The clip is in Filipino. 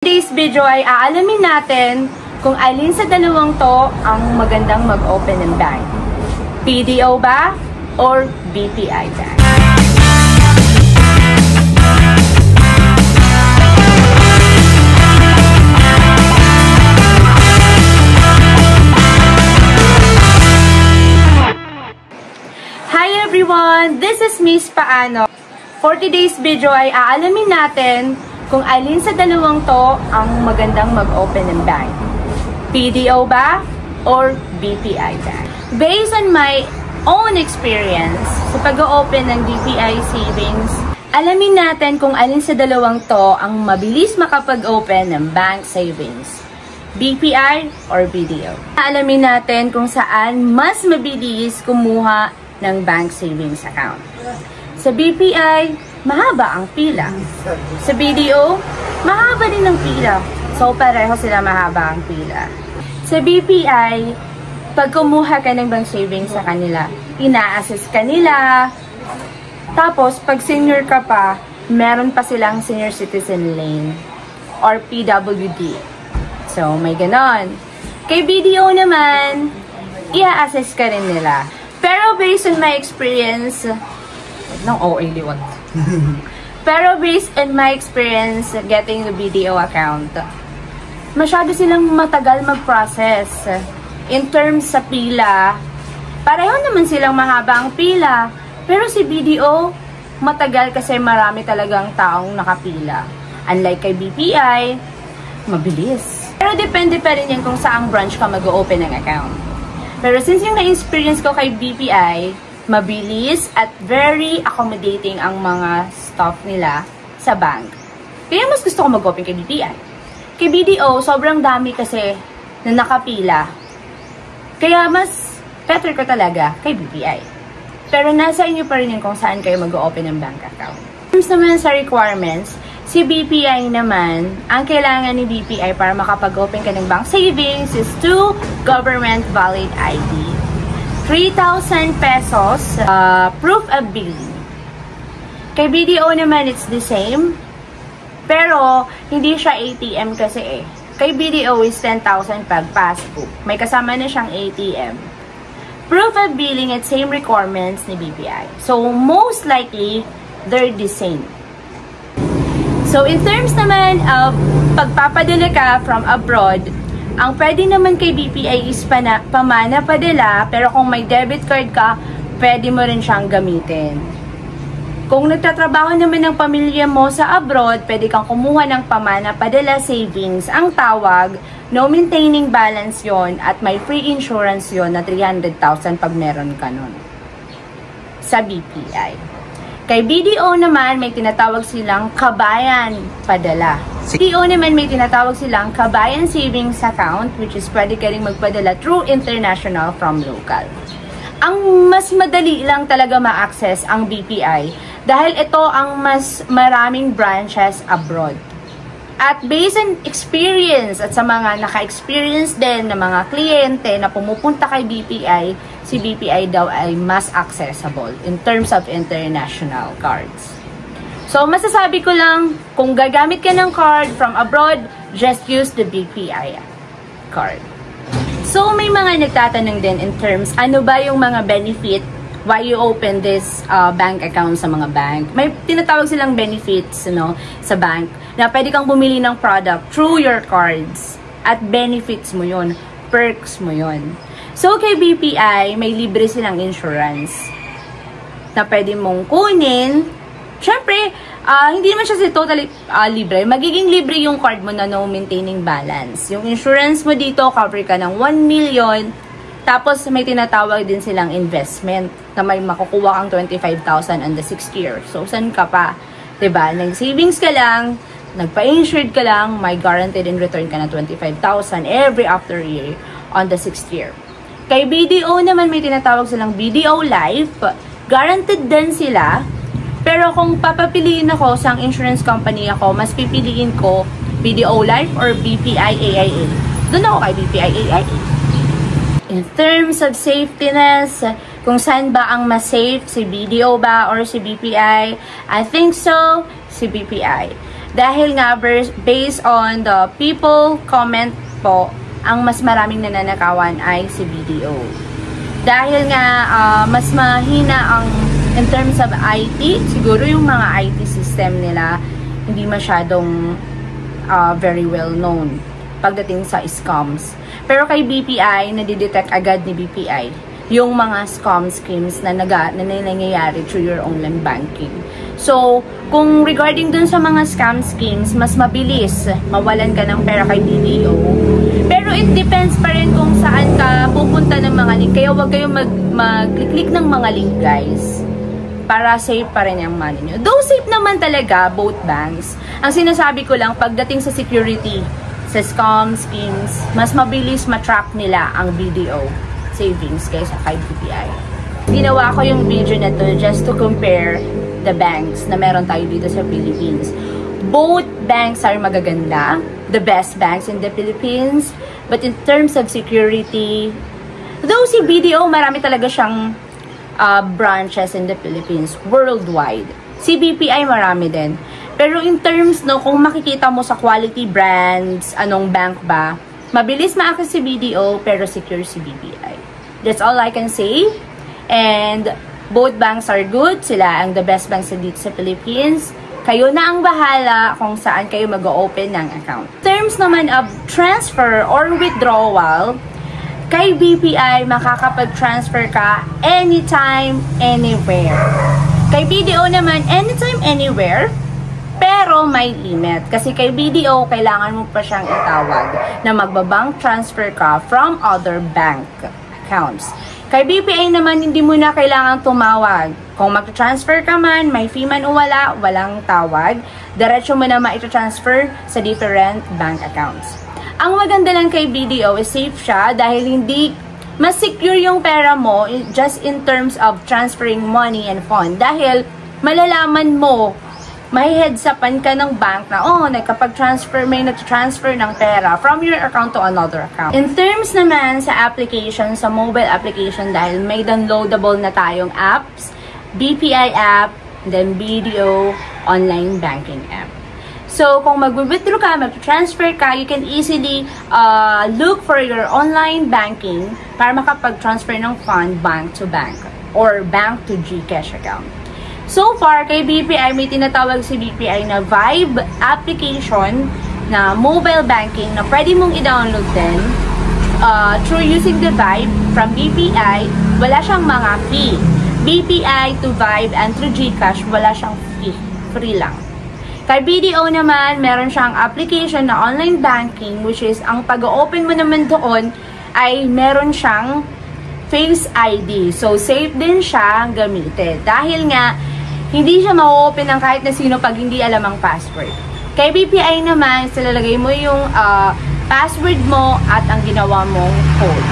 Today's video ay aalamin natin kung alin sa dalawang to ang magandang mag-open ng bank. BDO ba or BPI bank? Hi everyone! This is Miss Paano. For today's video ay aalamin natin kung alin sa dalawang to ang magandang mag-open ng bank. BDO ba or BPI bank? Based on my own experience sa pag-open ng BPI savings, alamin natin kung alin sa dalawang to ang mabilis makapag-open ng bank savings. BPI or BDO? Alamin natin kung saan mas mabilis kumuha ng bank savings account. Sa BPI, mahaba ang pila. Sa BDO, mahaba din ang pila. So, pareho sila mahaba ang pila. Sa BPI, pag kumuha ka ng bank savings sa kanila, ina-assess ka nila. Tapos, pag senior ka pa, meron pa silang senior citizen lane or PWD. So, may ganon. Kay BDO naman, i-assess ka rin nila. Pero based on my experience, pero based on my experience getting the BDO account, masyado silang matagal mag-process. In terms sa pila, pareho naman silang mahaba ang pila. Pero si BDO, matagal kasi marami talagang taong nakapila. Unlike kay BPI, mabilis. Pero depende pa rin yan kung saang branch ka mag-open ng account. Pero since yung na-experience ko kay BPI, mabilis at very accommodating ang mga staff nila sa bank. Kaya mas gusto ko mag-open kay BPI. Kay BDO, sobrang dami kasi na nakapila. Kaya mas better ko talaga kay BPI. Pero nasa inyo pa rin yun kung saan kayo mag-open ng bank account. In terms naman sa requirements, si BPI naman, ang kailangan ni BPI para makapag-open ka ng bank savings is 2 government valid ID. 3,000 pesos proof of billing. Kay BDO naman, it's the same. Pero, hindi siya ATM kasi eh. Kay BDO is 10,000 pag passbook. May kasama na siyang ATM. Proof of billing at same requirements ni BPI. So, most likely, they're the same. So, in terms naman of pagpapadala ka from abroad, ang pwede naman kay BPI is pamana padala, pero kung may debit card ka, pwede mo rin siyang gamitin. Kung nagtatrabaho naman ng pamilya mo sa abroad, pwede kang kumuha ng pamana padala savings. Ang tawag, no maintaining balance yon at may free insurance yon na 300,000 pag meron ka nun. Sa BPI. Kay BDO naman, may tinatawag silang kabayan padala. BDO naman may tinatawag silang kabayan savings account, which is pwede ka rin magpadala through international from local. Ang mas madali lang talaga ma-access ang BPI dahil ito ang mas maraming branches abroad. At based on experience at sa mga naka-experience din na mga kliyente na pumupunta kay BPI, si BPI daw ay mas accessible in terms of international cards. So, masasabi ko lang, kung gagamit ka ng card from abroad, just use the BPI card. So, may mga nagtatanong din in terms, ano ba yung mga benefit why you open this bank account sa mga bank? May tinatawag silang benefits, no, sa bank, na pwede kang bumili ng product through your cards. At benefits mo yun, perks mo yun. So, kay BPI, may libre silang insurance na pwede mong kunin. Siyempre, hindi naman siya totally libre. Magiging libre yung card mo na no maintaining balance. Yung insurance mo dito, cover ka ng 1 million. Tapos, may tinatawag din silang investment na may makukuha kang 25,000 on the 6th year. So, saan ka pa? Diba? Nag-savings ka lang, nagpa-insured ka lang, may guaranteed in return ka na 25,000 every after year on the 6th year. Kay BDO naman, may tinatawag silang BDO Life. Guaranteed din sila. Pero kung papapiliin ako sa insurance company ako, mas pipiliin ko BDO Life or BPI AIA. Doon ako kay BPI AIA. In terms of safetyness, kung saan ba ang mas safe, si BDO ba or si BPI? I think so, si BPI. Dahil nga, based on the people comment po, ang mas maraming nananakawan ay si BDO. Dahil nga, mas mahina ang, in terms of IT, siguro yung mga IT system nila, hindi masyadong very well known pagdating sa scams. Pero kay BPI, nadidetect agad ni BPI yung mga scam schemes na nangyayari through your online banking. So, kung regarding dun sa mga scam schemes, mas mabilis mawalan ka ng pera kay BDO. Pero it depends pa rin kung saan ka pupunta ng mga link. Kaya huwag kayong mag-click ng mga link, guys. Para safe pa rin yung money nyo. Though safe naman talaga, both banks. Ang sinasabi ko lang, pagdating sa security, sa scam schemes, mas mabilis matrack nila ang BDO savings kaysa kay BPI. Ginawa ko yung video na to just to compare the banks na meron tayo dito sa Philippines. Both banks are magaganda, the best banks in the Philippines, but in terms of security, though si BDO marami talaga siyang branches in the Philippines, worldwide. Si BPI marami din. Pero in terms, no, kung makikita mo sa quality brands, anong bank ba, mabilis ma-access si BDO, pero secure si BPI. That's all I can say. And both banks are good. Sila ang the best banks dito sa Philippines. Kayo na ang bahala kung saan kayo mag-open ng account. In terms naman of transfer or withdrawal, kay BPI, makakapag-transfer ka anytime, anywhere. Kay BDO naman, anytime, anywhere. Pero may limit. Kasi kay BDO, kailangan mo pa siyang itawag na magbabank transfer ka from other bank accounts. Kay BPI naman, hindi mo na kailangan tumawag. Kung mag-transfer ka man, may fee man o wala, walang tawag. Diretso mo na ma-transfer sa different bank accounts. Ang maganda lang kay BDO is safe siya dahil hindi mas secure yung pera mo just in terms of transferring money and fund. Dahil malalaman mo, may heads-upan ka ng bank na, nagkapag-transfer, may nag-transfer ng pera from your account to another account. In terms naman sa application, sa mobile application, dahil may downloadable na tayong apps, BPI app, then BDO online banking app. So, kung mag-withdraw ka, mag-transfer ka, you can easily look for your online banking para makapag-transfer ng fund bank to bank or bank to GCash account. So far, kay BPI, may tinatawag si BPI na Vibe application na mobile banking na pwede mong i-download din through using the Vibe from BPI. Wala siyang mga fee. BPI to Vibe and through GCash, wala siyang fee. Free lang. Kay BDO naman, meron siyang application na online banking which is ang pag-open mo naman doon ay meron siyang Face ID. So, safe din siya gamitin. Dahil nga, hindi siya ma-open ng kahit na sino pag hindi alam ang password. Kay BPI naman, ilalagay mo yung password mo at ang ginawa mong code.